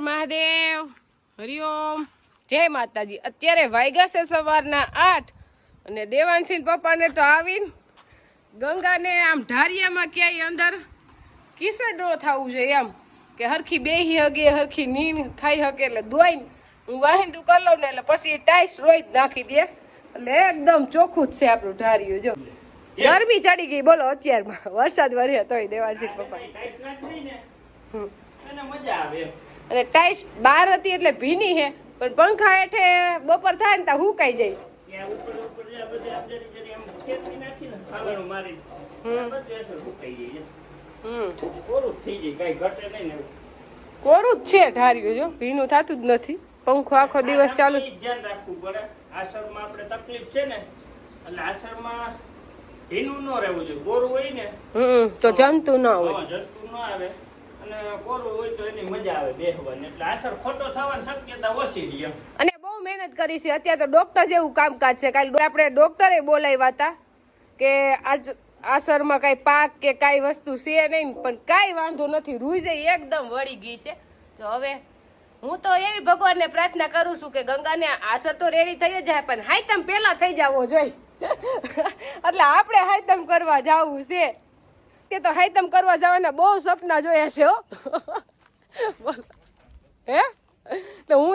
મહાદેવ હરિઓમ જય માતાજી। અત્યારે વાગ્યા છે સવારના 8 અને દેવાંશી પપ્પાને તો આવીને ગંગાને આમ ઢારિયામાં ક્યાંય અંદર કિસ્સા ન થવું જોઈએ એમ કે હરખી બેહી હગે હરખી નીંદ ખાઈ શકે એટલે દોઈને હું વાહિંદુ કરી લઉં ને એટલે પછી ટાઈસ રોઈ જ નાખી દે એટલે એકદમ ચોખ્ખું જ છે આપણું ઢારિયું। જો ગરમી ચડી ગઈ બોલો અત્યારમાં વરસાદ વર્યો તોય દેવાંશી પપ્પા અને ટાઈસ બહાર હતી એટલે ભીની હે પણ પંખા હેઠે બપોર થાય ને ત્યાં હુકાઈ જાય। કોરું જ છે ઢાર્યું જો ભીનું થતું જ નથી પંખો આખો દિવસ ચાલુ ધ્યાન રાખવું પડે। આસરમાં આપણે તકલીફ છે ને એટલે આસરમાં ભીનું ન રહેવું જોઈએ કોરું હોય ને તો જંતુ ન હોય જંતુ ન આવે અને કોરું હોય તો એની મજા આવે બેહવાની એટલે આસર ખોટો થવાની શક્યતા ઓછી રહે। અને બહુ મહેનત કરી છે અત્યારે તો ડોક્ટર જેવું કામકાજ છે। કાલે આપણે ડોક્ટરે બોલાવ્યા હતા કે આજ આસરમાં કઈ પાક કે કઈ વસ્તુ છે નહીં પણ કઈ વાંધો નથી રૂઈ જાય એકદમ વળી ગઈ છે। તો હવે હું તો એવી ભગવાનને પ્રાર્થના કરું છું કે ગંગાને આસર તો રેડી થઈ જાય પણ હાઈતમ પેલા થઈ જવો જોઈએ એટલે આપણે હાઈતમ કરવા જવું છે કે તો હાઈતમ કરવા જવાના બહુ સપના જોયા છે હો હે તો હું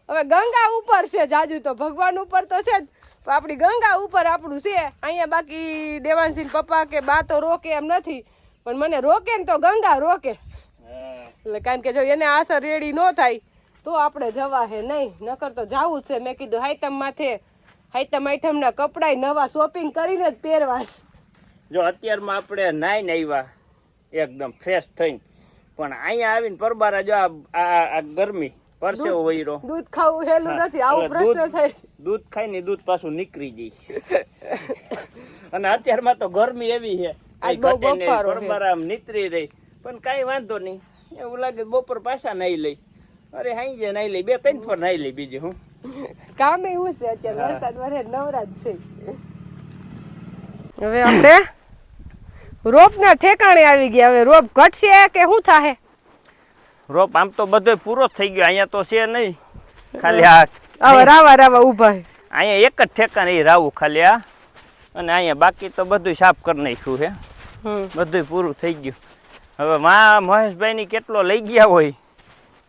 હવે ગંગા ઉપર છે જાજુ તો ભગવાન ઉપર તો છે જ આપણી ગંગા ઉપર આપણું છે અહીંયા બાકી દેવાંશી પપ્પા કે બા તો રોકે એમ નથી પણ મને રોકે ને તો ગંગા રોકે એટલે કારણ કે જો એને આસર રેડી ન થાય તો આપણે જવા હે નહીં નકર તો જવું જ છે। મેં કીધું હાઈતમ માથે હાઈતમ આઈટમના કપડાય નવા શોપિંગ કરીને જ પહેરવાશ। જો અત્યારમાં આપણે નાઈને આવ્યા એકદમ ફ્રેશ થઈને પણ અહીંયા આવીને પરબારા જો આ ગરમી પરસેવો વહીરો દૂધ ખાવું હેલું નથી આવું પ્રશ્ન થાય। દૂધ ખાઈને દૂધ પાછું નીકળી જાય અને અત્યારમાં તો ગરમી એવી છે પરબારા નીતરી રહી પણ કઈ વાંધો નહીં એવું લાગે બપોર પાછા નાઈ લઈ અરે હાઈ જે નાઈ લઈ 2-3 ફોર નાઈ લઈ બીજું હું કામ એવું છે અત્યારે વરસાદ વરે નવરાજ છે। હવે આપણે રોપ ના ઠેકાણે આવી ગયા હવે રોપ ઘટશે કે શું થાહે? રોપ આમ તો બધો પૂરો થઈ ગયો અહીંયા તો છે નહીં ખાલી આ રાવા ઉભા અહીંયા એક જ ઠેકાણે રાવું ખાલી આ અને અહીંયા બાકી તો બધું સાફ કરી નાખ્યું છે બધું પૂરું થઈ ગયું। હવે મહેશભાઈ ની કેટલો લઈ ગયા હોય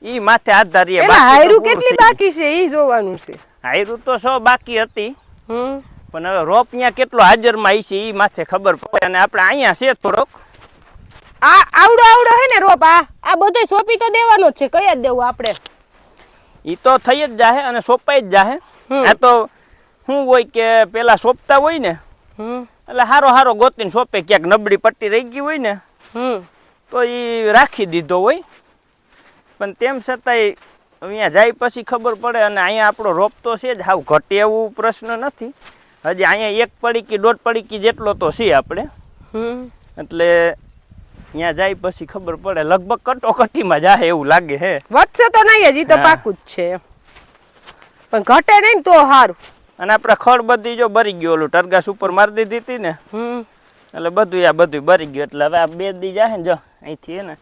ઈ માથે આધારીએ હાયરું કેટલી બાકી છે ઈ જોવાનું છે। હાયરું તો 100 બાકી હતી પણ હવે રોપ ન્યા કેટલો હાજરમાં છે ઈ માથે ખબર પડે અને આપણે અહીંયા છે થોડોક આવડો હે ને રોપ આ બધો સોંપી તો દેવાનો જ છે કઈ જ દેવું આપણે ઈ તો થઈ જ જાહે અને સોંપાઈ જ જાહે। આ તો શું હોય કે પેલા સોંપતા હોય ને એટલે હારો ગોતીને સોંપે ક્યાંક નબળી પટ્ટી રહી ગઈ હોય ને તો ઈ રાખી દીધો હોય પણ તેમ છતાંય અહીંયા જાય પછી ખબર પડે અને અહીંયા આપણો રોપ તો છે જ હાવ ઘટે એવું પ્રશ્ન નથી હજી અહીંયા 1 પડીકી 1.5 પડીકી જેટલો તો છે આપણે એટલે અહીંયા જાય પછી ખબર પડે લગભગ કટોકટીમાં જાય એવું લાગે હે વધશે તો નહીં હજી તો પાકું જ છે પણ ઘટે નહીં તો સારું। અને આપણે ખડ બધી જો બરી ગયું ઓલું ટરગાસ ઉપર મારી દીધી હતી ને એટલે બધું બરી ગયું એટલે હવે આ 2 દી જાય ને જો અહીંથી ને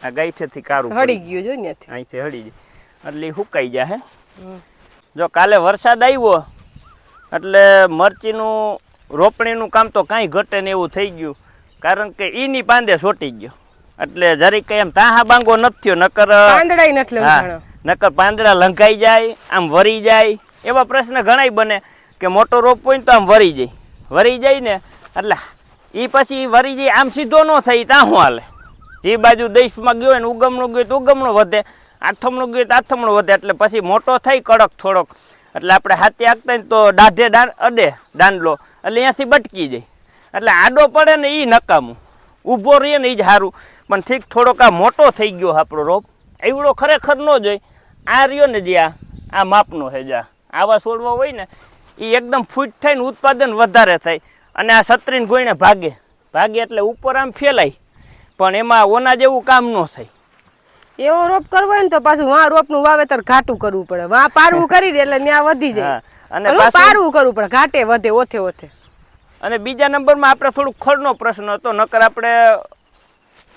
આ ગાઈઠેથી કારું હળી ગયું જો ને અહીંથી હળી જાય એટલે હુકાઈ જાય। જો કાલે વરસાદ આવ્યો એટલે મરચીનું રોપણીનું કામ તો કાંઈ ઘટે ને એવું થઈ ગયું કારણ કે ઈની પાંદે સોટી ગયો એટલે જરીક એમ તાહા બાંગો નથી થયો નકર પાંદડા લંઘાઈ જાય આમ વરી જાય એવા પ્રશ્ન ઘણાય બને કે મોટો રોપ હોય ને તો આમ વરી જાય ને એટલે ઈ પછી વરી જાય આમ સીધો ન થાય ત્યાં શું હાલે જે બાજુ દેશમાં ગયો ને ઉગમણો ગયો તો ઉગમણો વધે આથમણો ગયો તો આથમણો વધે એટલે પછી મોટો થાય કડક થોડોક એટલે આપણે હાથે આગતા ને તો દાઢે અડે દાંડલો એટલે અહીંયાથી બટકી જાય એટલે આડો પડે ને એ નકામું ઊભો રહીએ ને એ જ સારું પણ ઠીક થોડોક આ મોટો થઈ ગયો આપણો રોપ એવડો ખરેખર ન જોઈ આ રહ્યો ને જે આ માપનો છે જા આવા છોડવા હોય ને એ એકદમ ફૂટ થાય ને ઉત્પાદન વધારે થાય અને આ છત્રીને ગોઈને ભાગે એટલે ઉપર આમ ફેલાય પણ એમાં ઓના જેવું કામ ન થાય। એવો રોપ કરવો હોય ને તો પાછું વાં રોપનું વાવેતર ઘાટું કરવું પડે વાં પારવું કરી દે એટલે ત્યાં વધી જાય અને પારવું કરવું પડે ઘાટે વધે ઓથે અને બીજા નંબરમાં આપણે થોડુંક ખડનો પ્રશ્ન હતો નકર આપણે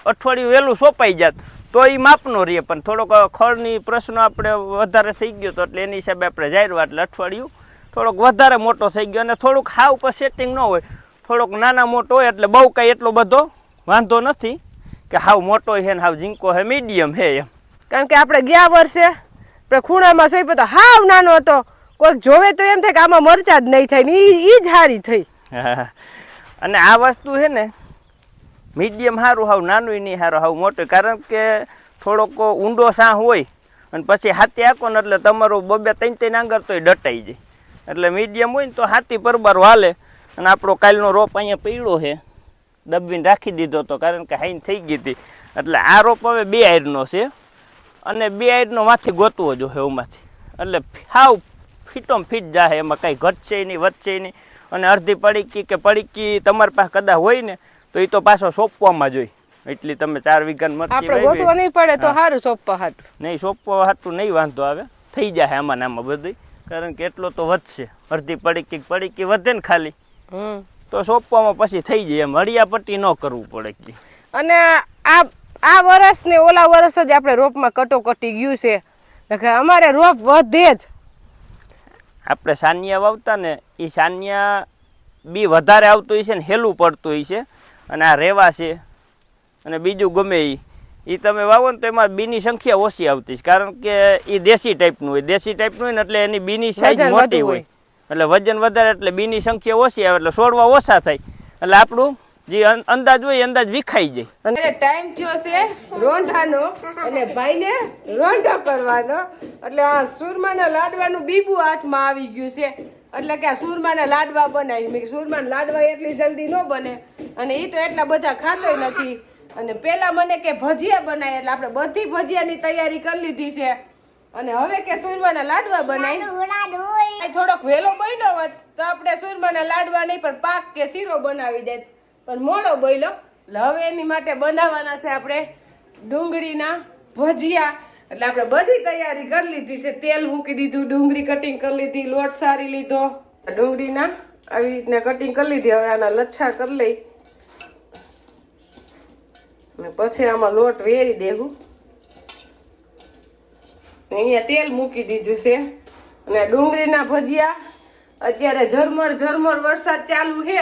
અઠવાડિયું વહેલું સોંપાઈ જાત તો એ માપનો રહીએ. પણ થોડોક ખળની પ્રશ્ન આપણે વધારે થઈ ગયો તો એટલે એની હિસાબે આપણે જાહેરવા એટલે અઠવાડિયું થોડોક વધારે મોટો થઈ ગયો. અને થોડુંક હાવ પર સેટિંગ ન હોય, થોડોક નાના મોટો હોય એટલે બહુ કાંઈ એટલો બધો વાંધો નથી કે હાવ મોટો છે ને હાવ ઝીંકો છે, મીડિયમ છે એમ. કારણ કે આપણે ગયા વર્ષે આપણે ખૂણામાં સોઈ તો હાવ નાનો હતો, કોઈક જોવે તો એમ થાય કે આમાં મરચા જ નહીં થાય ને એ જ હારી થઈ. અને આ વસ્તુ છે ને મીડિયમ સારું, હાવ નાનું નહીં સારું, હાવ મોટું. કારણ કે થોડોક ઊંડો સાહ હોય અને પછી હાથી આંકો ને એટલે તમારું 2-3 આંગર તોય ડટાઈ જાય. એટલે મીડિયમ હોય ને તો હાથી પરબારો હાલે. અને આપણો કાલનો રોપ અહીંયા પીળો છે, દબવીને રાખી દીધો હતો કારણ કે હાઈન થઈ ગઈ હતી. એટલે આ રોપ હવે 2 આયરનો છે અને 2 આયરનો માંથી ગોતવો જોઈએ એમાંથી. એટલે હાવ ફીટોમ ફીટ જાય, એમાં કાંઈ ઘટશે નહીં વધશે નહીં. અને અડધી પડીકી કે પડીકી તમારી પાસે કદાચ હોય ને તો એ તો પાછો સોંપવામાં જોઈએ. એટલી તમે 4 વીઘાની મરચી આપણે ગોતવો નહીં પડે તો સારું સોંપવા હાટું. નહીં સોંપવા હાટું નહીં વાંધો આવે, થઈ જાય આમાં આમાં બધું. કારણ કે એટલો તો વધશે, અડધી પડીકી વધે ને ખાલી તો સોંપવામાં પછી થઈ જાય એમ, હળિયાપટ્ટી ન કરવું પડે. અને આ વર્ષ ને ઓલા વર્ષ જ આપણે રોપમાં કટોકટી ગયું છે, અમારે રોપ વધે જ. આપણે સાનિયા વાવતા ને એ સાનિયા બી વધારે આવતું હોય છે ને હેલું પડતું હોય છે. અને આ રેવા છે અને બીજું ગમે એ તમે વાવો ને તો એમાં બીની સંખ્યા ઓછી આવતી છે. કારણ કે એ દેશી ટાઈપનું હોય, દેશી ટાઈપનું હોય ને એટલે એની બીની સાઈઝ મોટી હોય એટલે વજન વધારે એટલે બીની સંખ્યા ઓછી આવે એટલે છોડવા ઓછા થાય. એટલે આપણું જે અંદાજ હોય અંદાજ વિખાઈ જાય. અને ટાઈમ થયો છે રોંઢાનો અને ભાઈને રોંઢો કરવાનો. એટલે આ સુરમાના લાડવાનું બીબું હાથમાં આવી ગયું છે. એટલે કે આ સુરમાના લાડવા બનાવી. મેં સુરમાના લાડવા એટલી જલ્દી ન બને અને એ તો એટલા બધા ખાતોય નથી. અને પેલા મને કે ભજીયા બનાય એટલે આપણે બધી ભજીયાની તૈયારી કરી લીધી છે. અને હવે કે સુરમાના લાડવા બનાવી. થોડોક વહેલો બન્યો હોત તો આપણે સુરમાના લાડવા નહીં પણ પાક કે શીરો બનાવી દે, પણ મોડો બોલ્યો. એટલે હવે એની માટે બનાવવાના છે આપણે ડુંગળીના ભજીયા. એટલે આપણે બધી તૈયારી કરી લીધી છે. તેલ મૂકી દીધું, ડુંગળી કટિંગ કરી લીધી, લોટ સારી લીધો, ડુંગળીના આવી રીતના કટિંગ કરી લીધી. હવે આના લચ્છા કરી લઈ અને પછી આમાં લોટ વેરી દેવું. અહીંયા તેલ મૂકી દીધું છે. અને ડુંગળીના ભજીયા અત્યારે ઝરમર વરસાદ ચાલુ છે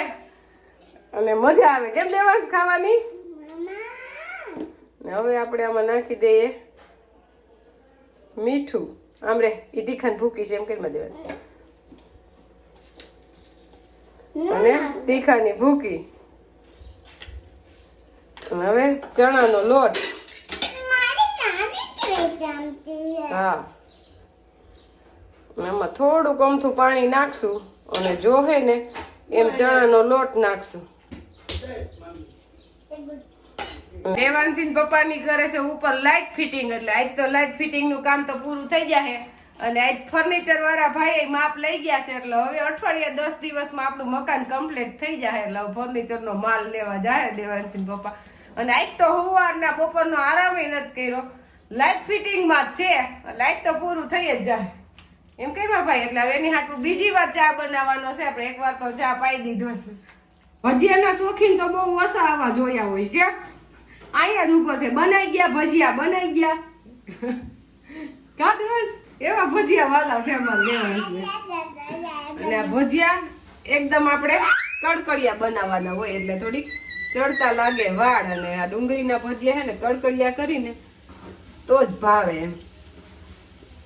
અને મજા આવે કેમ દેવાંશ ખાવાની. હવે આપણે આમાં નાખી દઈએ મીઠું. આમ રે એ તીખાને ભૂકી છે એમ કરી દેવાંશ. અને તીખાની ભૂકી. હવે ચણાનો લોટ. હા, આમાં થોડુંક અમથું પાણી નાખશું અને જો હે ને એમ ચણાનો લોટ નાખશું. દેવાંશી પપ્પાની કરે છે ઉપર લાઇટ ફિટિંગ. એટલે આજ તો લાઇટ ફિટિંગ નું કામ તો પૂરું થઈ જશે. અને આજ ફર્નિચર વાળા ભાઈ માપ લઈ ગયા છે એટલે હવે અઠવાડિયા 10 દિવસમાં આપણું મકાન કમ્પ્લીટ થઈ જાય. એટલે ફર્નિચર નો માલ લેવા જાય દેવાંશી પપ્પા. અને આજ તો સવારના બપોરનો આરામ નથી કર્યો, લાઇટ ફિટિંગ માં જ છે. લાઇટ તો પૂરું થઈ જ જાય એમ કહેવા ભાઈ. એટલે હવે એની હાટું બીજી વાર ચા બનાવવાનો છે. આપણે એકવાર તો ચા પાઈ દીધો છે. ભજીયાના શોખીન તો બહુ ઓછા આવા જોયા હોય કે અહીંયા જ ઉભો છે. બનાવી ગયા ભજીયા, બનાવી ગયા કા દિવસ એવા ભજીયા વાલા છે અમારે દેવાંશને. અને આ ભજીયા એકદમ આપણે કડકડિયા બનાવવાના હોય એટલે થોડીક ચડતા લાગે વાળ. અને આ ડુંગળીના ભજીયા છે ને કડકડિયા કરીને તો જ ભાવે એમ.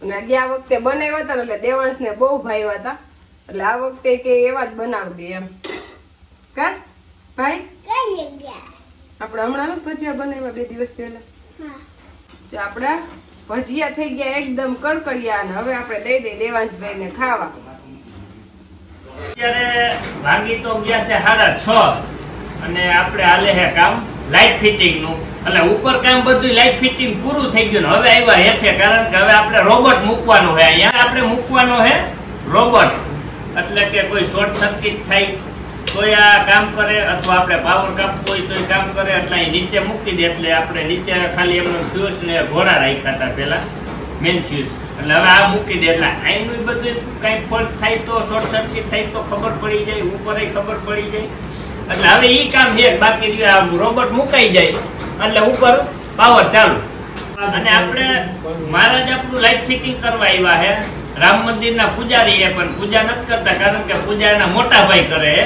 અને ગયા વખતે બનાવ્યા હતા ને એટલે દેવાંશને બહુ ભાવ્યા હતા. એટલે આ વખતે કે એવા જ બનાવડી એમ કા ભાઈ. આપણે હમણાં ભજીયા બનાવ્યા 2 દિવસ પહેલા. તો આપડા ભજીયા થઈ ગયા એકદમ કડકડિયા. અને હવે આપણે દઈ દઈ દેવાંશભાઈ ને ખાવા. અત્યારે ભાગી તો ગયા છે 6:30 અને આપણે હાલે છે કામ લાઇટ ફિટિંગ નું. એટલે ઉપર કામ બધું લાઇટ ફિટિંગ પૂરું થઈ ગયું. હવે આવ્યા હેઠે કારણ કે હવે આપણે રોબોટ મૂકવાનો છે. અહીંયા આપણે મૂકવાનો છે રોબોટ. એટલે કે કોઈ શોર્ટ સર્કિટ થાય કોઈ આ કામ કરે અથવા આપણે પાવર કાપવો હોય તો કામ કરે એટલે અહીં નીચે મૂકી દે. એટલે આપણે નીચે ખાલી એમનો ફ્યુઝ ને ઘોડા રાખ્યા હતા પેલા મેન ફ્યુઝ. એટલે હવે આ મૂકી દે. એટલે અહીંનું બધું કંઈ ફોલ્ટ થાય તો શોર્ટ સર્કિટ થાય તો ખબર પડી જાય, ઉપર ખબર પડી જાય. એટલે હવે એ કામ છે. બાકી રોબોટ મુકાઈ જાય એટલે ઉપર પાવર ચાલુ. અને આપણે મહારાજ આપણું લાઈટ ફિટિંગ કરવા આવ્યા છે રામ મંદિરના પૂજારી એ પણ પૂજા નથી કરતા કારણ કે પૂજા એના મોટા ભાઈ કરે છે.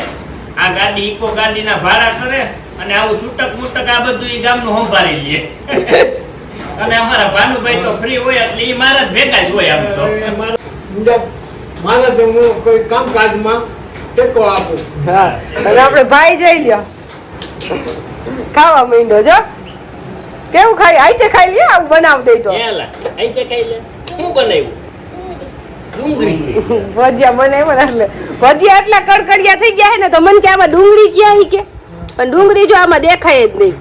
આ ગાડી ઇકો ગાડીના ભાડા કરે અને આવું છૂટક મૂટક આ બધું ઈ ગામનું સંભાળી લે. અને અમારા ભાનુભાઈ તો ફ્રી હોય એટલે ઈ મારા જ ભેગા જ હોય આમ તો. મારે તો હું કોઈ કામકાજમાં ટેકો આપું. હા અને આપણે ભાઈ જઈ લ્યો ખાવા માંડ્યો જો કેવું ખાઈ આઈતે ખાઈ લે આવું બનાવ દે તો એલા આઈ તે કઈ લે શું બનાવ્યું ડુંગળી ભજીયા બનાવ્યા ને એટલે ભજીયા એટલા કડકડિયા થઈ ગયા છે ને તો મને કે આમાં ડુંગળી ક્યાં હી કે પણ ડુંગળી જો આમાં દેખાય જ નહીં.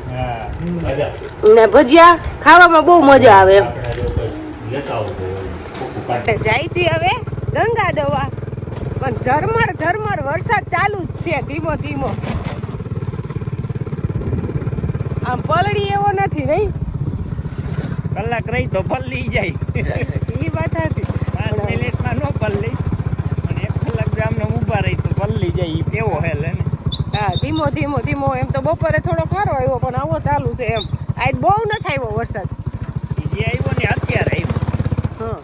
ને ભજીયા ખાવામાં બહુ મજા આવે એમ. જાય છે હવે ગંગા દવા પણ ઝરમર ઝરમર વરસાદ ચાલુ જ છે ધીમો ધીમો. આમ પલળી એવો નથી નહીં કલાક રહી તો પલ્લી જાય એ વાત સાચી 5 મિનિટમાં નો પલ્લી અને 1 કલાક જામને ઊભા રહી તો પલ્લી જાય ઈ કેવો હેલ હે ને. હા ધીમો ધીમો ધીમો એમ તો બપોરે થોડો ખારો આવ્યો પણ આવો ચાલુ છે એમ. આજ બહુ નથી આવ્યો વરસાદ. જે આવ્યો ને અત્યારે આવ્યો.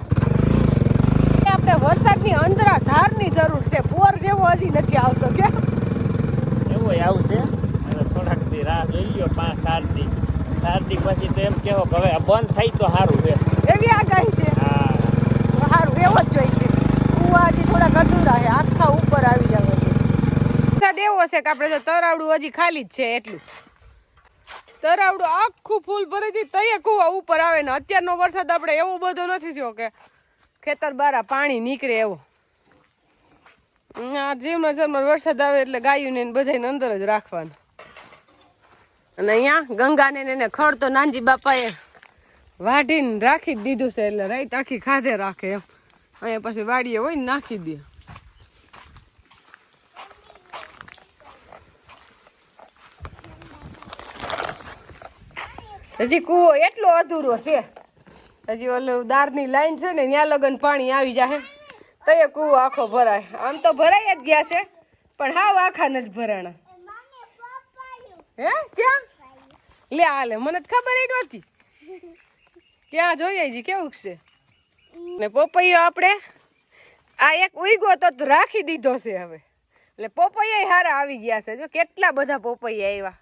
આપણે વરસાદની અંતરા ધારની જરૂર છે પોર જેવો હજી નથી આવતો કે એવો આવશે હવે થોડાક દી રાહ જોઈ લ્યો 5-7 દી 7 દી પછી તો એમ કેવો કે હવે આ બંધ થાય તો સારું છે એવી આગાહી છે. હા સારું એવો જ જોઈશે. કુવા હજી થોડાક અધૂરા છે આખા ઉપર આવી જાવ છે. વરસાદ એવો છે કે આપણે જો તરાવડું હજી ખાલી જ છે એટલું તરાવડું આખું ફૂલ ભરી દી તૈયાર કુવા ઉપર આવે ને અત્યારનો વરસાદ આપણે એવો બધો નથી થયો કે ખેતર બારા પાણી નીકળે એવો. આ જેમનો જેમનો વરસાદ આવે એટલે ગાયું ને બધાને અંદર જ રાખવાનું. અને અહીંયા ગંગાને એને ખડ તો નાનજી બાપાએ વાઢીને રાખી જ દીધું છે એટલે રાત આખી ખાધે રાખે એમ. અહીંયા પછી વાડીએ હોય ને નાખી દે. હજી કૂવો એટલો અધૂરો છે હજી ઓલું દારની લાઈન છે ને ત્યાં લગન પાણી આવી જાય તો એ કૂવો આખો ભરાય. આમ તો ભરાઈ જ ગયા છે પણ હાવ આખા નથી ભરાણા. હે ક્યાં લે હાલે મને તો ખબર ય નહોતી ક્યાં જોઈએ છે કેવું છે. ને પોપૈયો આપણે આ એક ઉઈગો તો રાખી દીધો છે હવે એટલે પોપૈયા હારા આવી ગયા છે. જો કેટલા બધા પોપૈયા આવ્યા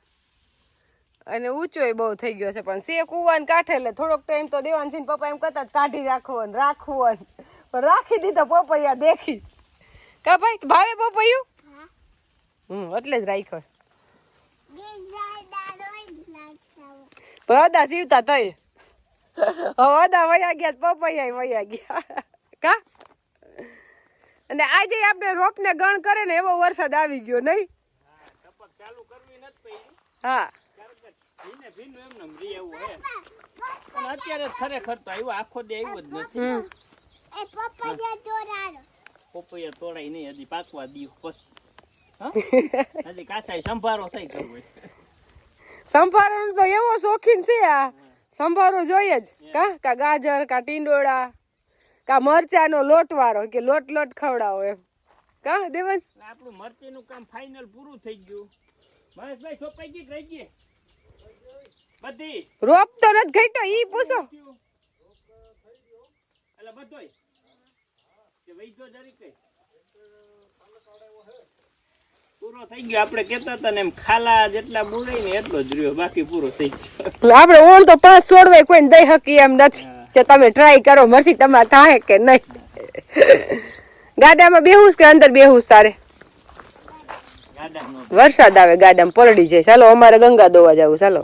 અને ઊંચો બહુ થઈ ગયો છે પણ સે કુવાને કાંઠે એટલે થોડોક ટાઈમ તો દેવાન સિંહ પપ્પા એમ કહેતા કાઢી રાખવો ને રાખવો ને પણ રાખી દીધા પોપૈયા દેખી કા ભાઈ ભાવે પોપૈયું એટલે જ રાખ્યો પણ અદા જીવતા થઈ હવે અદા વયા ગયા પપૈયા વયા ગયા કા. અને આજે આપણે રોપને ગણ કરે ને એવો વરસાદ આવી ગયો નહીં. હા અત્યારે ખરેખર તો આવ્યો આખો દે આવ્યો જ નથી. પપૈયા તોડાય નહીં હજી પાકવા દીવ પછી હજી કાચા સંભારો થઈ કરવો સંભારો તો એવો શોખીન છે આ સંભારો જોઈએ જ કા ગાજર કા ટીંડોળા કા મરચાનો લોટ વાળો કે લોટ લોટ ખવડાવો એમ કા દેવસ. આપણું મરચીનું કામ ફાઇનલ પૂરું થઈ ગયું. મહેશભાઈ સોપાઈ ગઈ રહી ગઈ બધી રોપ તો નથી ઘટ્યો ઈ પૂછો એટલે બધોય કે વૈધો જરી કઈ પૂરો થઈ ગયો. આપણે કહેતા હતા ને એમ ખાલા જેટલા બુડાય ને એટલો જ રહ્યો બાકી પૂરો થઈ ગયો. આપણે ઓણ તો 5 છોડવાય કોઈને દઈ હકી એમ નથી કે તમે ટ્રાય કરો મરસી તમારે થાય કે નહીં. ગાડામાં બેહુસ કે અંદર બેહુસ તારે વરસાદ આવે ગાડામાં પલળી જાય. ચાલો અમારે ગંગા દોવા જવું ચાલો.